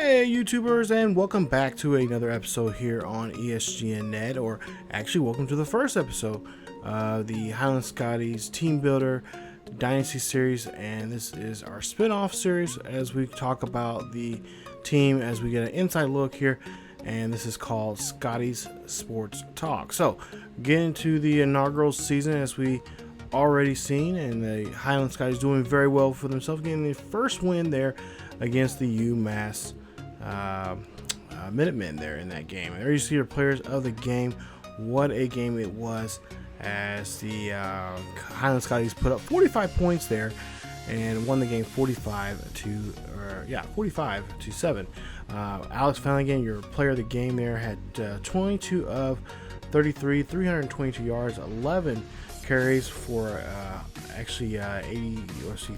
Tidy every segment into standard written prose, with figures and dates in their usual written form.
Hey YouTubers, and welcome back to another episode here on ESGNet, or actually welcome to the first episode of the Highland Scotties Team Builder Dynasty series. And this is our spin-off series as we talk about the team as we get an inside look here, and this is called Scotties Sports Talk. So get into the inaugural season as we already seen, and the Highland Scotties doing very well for themselves, getting the first win there against the UMass Minutemen there in that game. And there you see your players of the game. What a game it was, as the Highland Scotties put up 45 points there and won the game 45 to 7. Alex Flanagan, your player of the game there, had 22 of 33, 322 yards, 11 carries for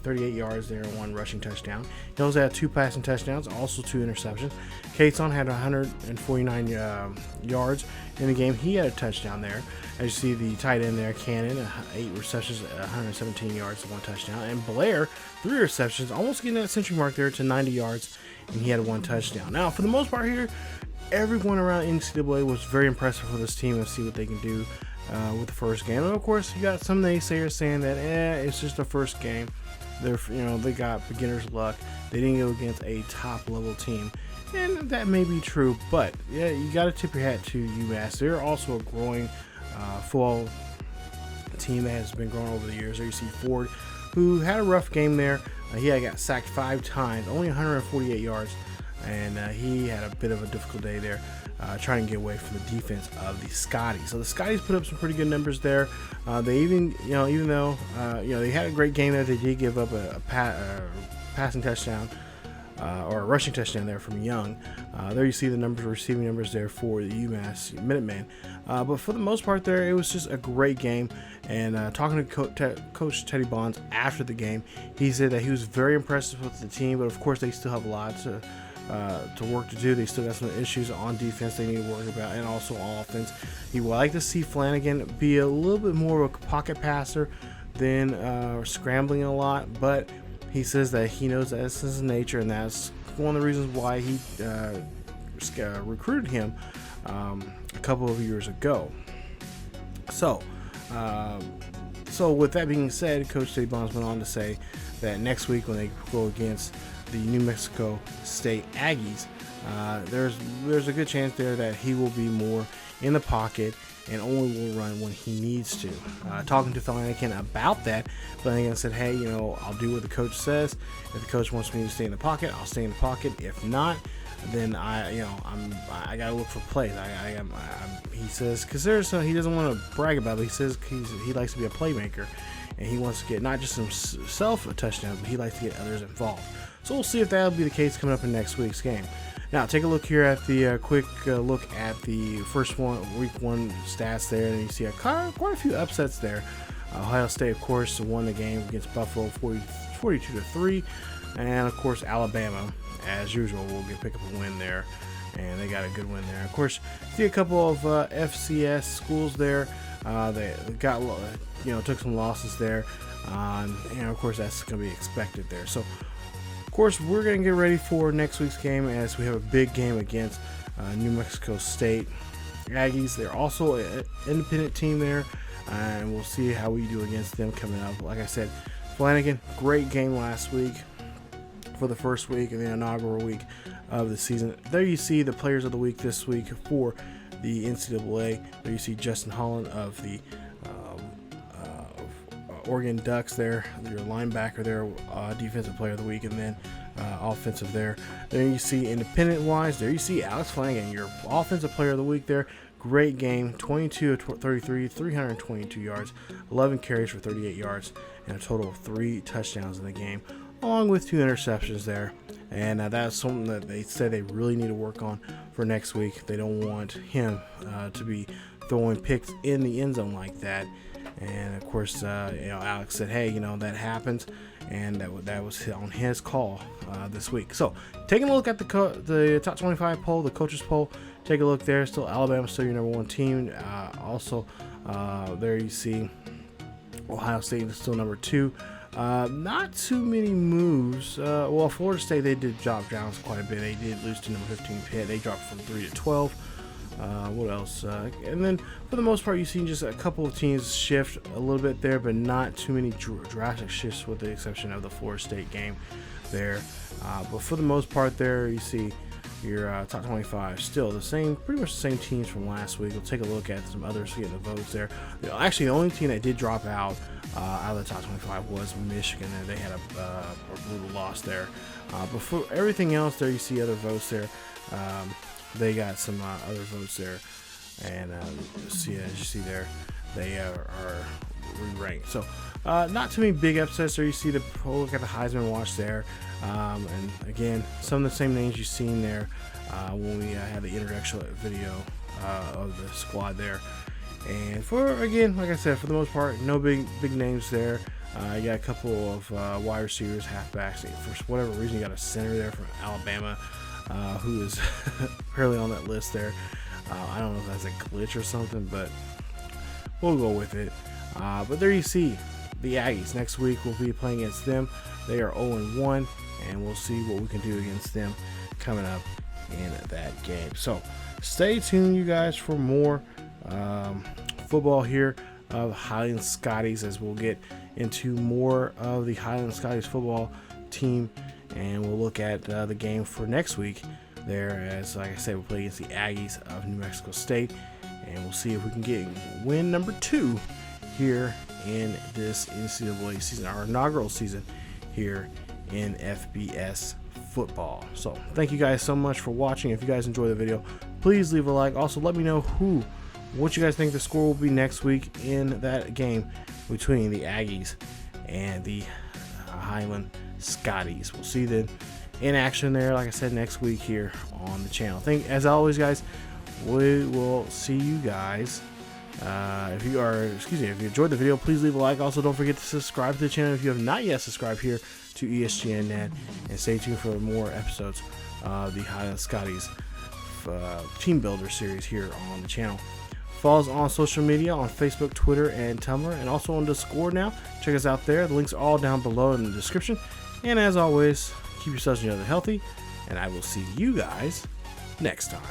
38 yards there, and one rushing touchdown. He also had 2 passing touchdowns, also 2 interceptions. Kateson had 149 yards in the game. He had a touchdown there. As you see, the tight end there, Cannon, 8 receptions, 117 yards, 1 touchdown. And Blair, 3 receptions, almost getting that century mark there to 90 yards, and he had 1 touchdown. Now, for the most part here, everyone around NCAA was very impressive for this team and see what they can do with the first game. And of course, you got some naysayers saying that it's just the first game. They got beginner's luck. They didn't go against a top level team, and that may be true. But yeah, you got to tip your hat to UMass. They're also a growing football team that has been growing over the years. There you see Ford, who had a rough game there. He got sacked 5 times, only 148 yards, and he had a bit of a difficult day there, trying to get away from the defense of the Scotties. So the Scotties put up some pretty good numbers there. They even though they had a great game there, they did give up a passing touchdown or a rushing touchdown there from Young. There you see the receiving numbers there for the UMass Minutemen. But for the most part there, it was just a great game. And talking to Coach Teddy Bonds after the game, he said that he was very impressed with the team, but of course they still have a lot to work to do. They still got some issues on defense they need to worry about, and also on offense. He would like to see Flanagan be a little bit more of a pocket passer than scrambling a lot, but he says that he knows that this is his nature, and that's one of the reasons why he recruited him a couple of years ago. So with that being said, Coach Teddy Bonds went on to say that next week when they go against the New Mexico State Aggies, there's a good chance there that he will be more in the pocket and only will run when he needs to. Talking to Flanagan about that, Flanagan said, hey, I'll do what the coach says. If the coach wants me to stay in the pocket, I'll stay in the pocket. If not, then I gotta look for plays. He says, because he doesn't want to brag about it, he says he likes to be a playmaker, and he wants to get not just himself a touchdown, but he likes to get others involved. So we'll see if that'll be the case coming up in next week's game. Now, take a look here at the quick look at the week 1 stats there, and you see quite a few upsets there. Ohio State, of course, won the game against Buffalo 42-3, and of course Alabama, as usual, will pick up a win there, and they got a good win there. Of course, see a couple of FCS schools there. They got took some losses there, and of course that's going to be expected there. So, of course, we're going to get ready for next week's game as we have a big game against New Mexico State Aggies. They're also an independent team there, and we'll see how we do against them coming up. Like I said, Flanagan, great game last week for the first week and the inaugural week of the season. There you see the players of the week this week for the NCAA. There you see Justin Holland of the Oregon Ducks there, your linebacker there, defensive player of the week, and then offensive there. There you see independent wise, there you see Alex Flanagan, your offensive player of the week there. Great game, 22 of 33, 322 yards, 11 carries for 38 yards, and a total of 3 touchdowns in the game, along with 2 interceptions there. And that's something that they said they really need to work on for next week. They don't want him to be throwing picks in the end zone like that. And of course, Alex said, hey, that happens, and that was on his call this week. So, taking a look at the top 25 poll, the coaches poll, take a look there. Still, Alabama still your number 1 team. Also, there you see Ohio State is still number 2. Not too many moves. Well, Florida State, they did drop down quite a bit. They did lose to number 15 Pitt. They dropped from 3 to 12. What else? And then for the most part, you've seen just a couple of teams shift a little bit there, but not too many drastic shifts, with the exception of the Florida State game there. But for the most part there, you see your top 25 still the same, pretty much the same teams from last week. We'll take a look at some others getting the votes there. Actually, the only team that did drop out of the top 25 was Michigan, and they had a brutal loss there. But for everything else there, you see other votes there. They got some other votes there, and as you see there, they are re-ranked. So not too many big upsets there. You see look at the Heisman watch there, and again, some of the same names you've seen there when we had the introduction video of the squad there. And again, like I said, for the most part, no big names there. You got a couple of wide receivers, halfbacks. For whatever reason, you got a center there from Alabama, who is apparently on that list there. I don't know if that's a glitch or something, but we'll go with it. But there you see the Aggies. Next week we'll be playing against them. They are 0-1, and we'll see what we can do against them coming up in that game. So stay tuned, you guys, for more football here of Highland Scotties, as we'll get into more of the Highland Scotties football team, and we'll look at the game for next week there, as like I said, we'll play against the Aggies of New Mexico State, and we'll see if we can get win number 2 here in this NCAA season, our inaugural season here in FBS football. So thank you guys so much for watching. If you guys enjoy the video, please leave a like. Also, let me know what you guys think the score will be next week in that game between the Aggies and the Highland Scotties. We'll see them in action there, like I said, next week here on the channel. As always, guys, we will see you guys. If you enjoyed the video, please leave a like. Also, don't forget to subscribe to the channel if you have not yet subscribed here to ESGNet, and stay tuned for more episodes of the Highland Scotties Team Builder series here on the channel. Follow us on social media on Facebook, Twitter, and Tumblr, and also on Discord now. Check us out there. The links are all down below in the description. And as always, keep yourselves and each other healthy, and I will see you guys next time.